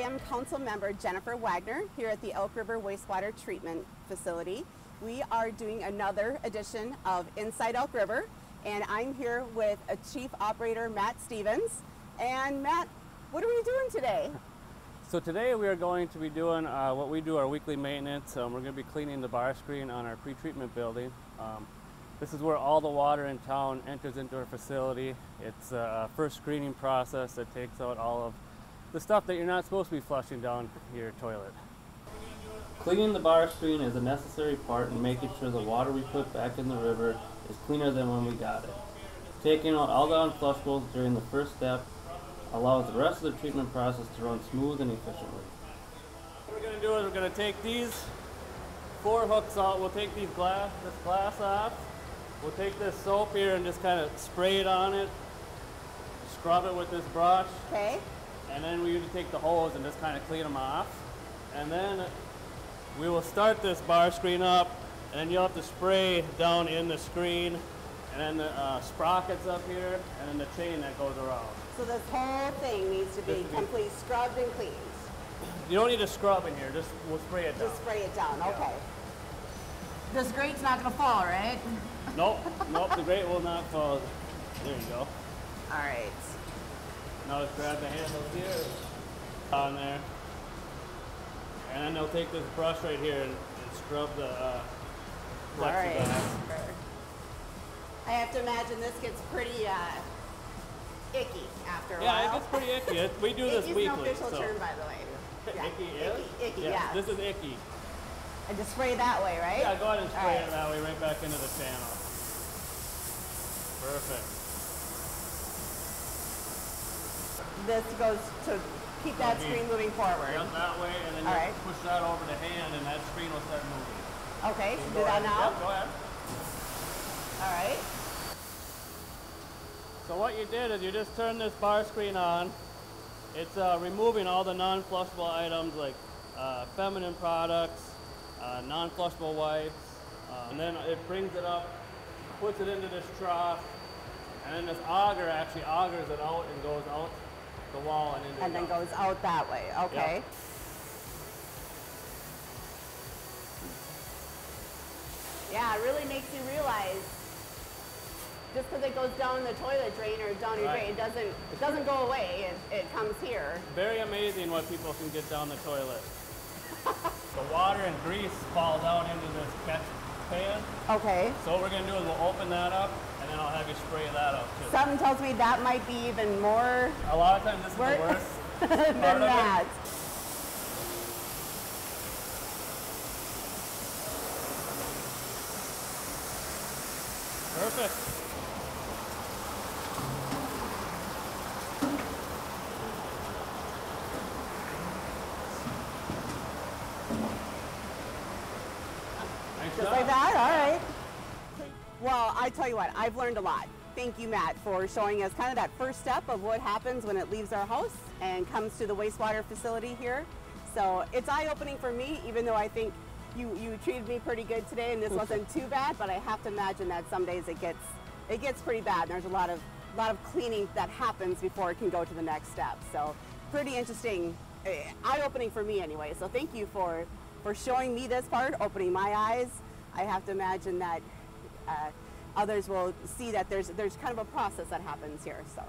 am Councilmember Jennifer Wagner here at the Elk River Wastewater Treatment Facility. We are doing another edition of Inside Elk River, and I'm here with a Chief Operator, Matt Stevens. And Matt, what are we doing today? So today we are going to be doing what we do, our weekly maintenance. We're going to be cleaning the bar screen on our pre-treatment building. This is where all the water in town enters into our facility. It's a first screening process that takes out all of the stuff that you're not supposed to be flushing down your toilet. Cleaning the bar screen is a necessary part in making sure the water we put back in the river is cleaner than when we got it. Taking out all the unflushables during the first step allows the rest of the treatment process to run smooth and efficiently. What we're going to do is we're going to take these 4 hooks out. We'll take this glass off. We'll take this soap here and just kind of spray it on it, scrub it with this brush. Okay. And then we usually take the hose and just kind of clean them off. And then we will start this bar screen up, and then you'll have to spray down in the screen, and then the sprockets up here, and then the chain that goes around. So this whole thing needs to be completely scrubbed and cleaned. You don't need to scrub in here, we'll spray it down. Just spray it down, okay. Yeah. This grate's not gonna fall, right? Nope, the grate will not fall. There you go. All right. Now let's grab the handles here, on there. And then they'll take this brush right here and scrub the plexiglass. All right. I have to imagine this gets pretty icky after a while. Yeah, it gets pretty icky. We do this weekly. It's an official term, by the way. Yeah. Icky is? Icky, yes, yeah. This is icky. And just spray that way, right? Yeah, go ahead and spray it that way, right back into the channel. Perfect. This goes to keep that screen moving forward. Yep, that way, and then you push that over the hand, and that screen will start moving. Okay, So do that now? Yep, go ahead. All right. So what you did is you just turned this bar screen on. It's removing all the non-flushable items like feminine products, non-flushable wipes, and then it brings it up, puts it into this trough, and then this auger actually augers it out and goes out the wall and into and then goes out that way. Okay. Yep. Yeah, it really makes you realize just because it goes down the toilet drain or down your drain, it doesn't go away. It comes here. Very amazing what people can get down the toilet. The water and grease fall down into this catch pan. Okay. So what we're going to do is we'll open that up, and then I'll have you spray that up too. Something tells me that might be even more. A lot of times this is the worst than part that. of it. Perfect. Just like that? All right. Well, I tell you what, I've learned a lot. Thank you, Matt, for showing us kind of that first step of what happens when it leaves our house and comes to the wastewater facility here. So it's eye-opening for me, even though I think you treated me pretty good today and this wasn't too bad, but I have to imagine that some days it gets pretty bad. There's a lot of cleaning that happens before it can go to the next step. So pretty interesting, eye-opening for me anyway. So thank you for showing me this part, opening my eyes. I have to imagine that others will see that there's kind of a process that happens here. So.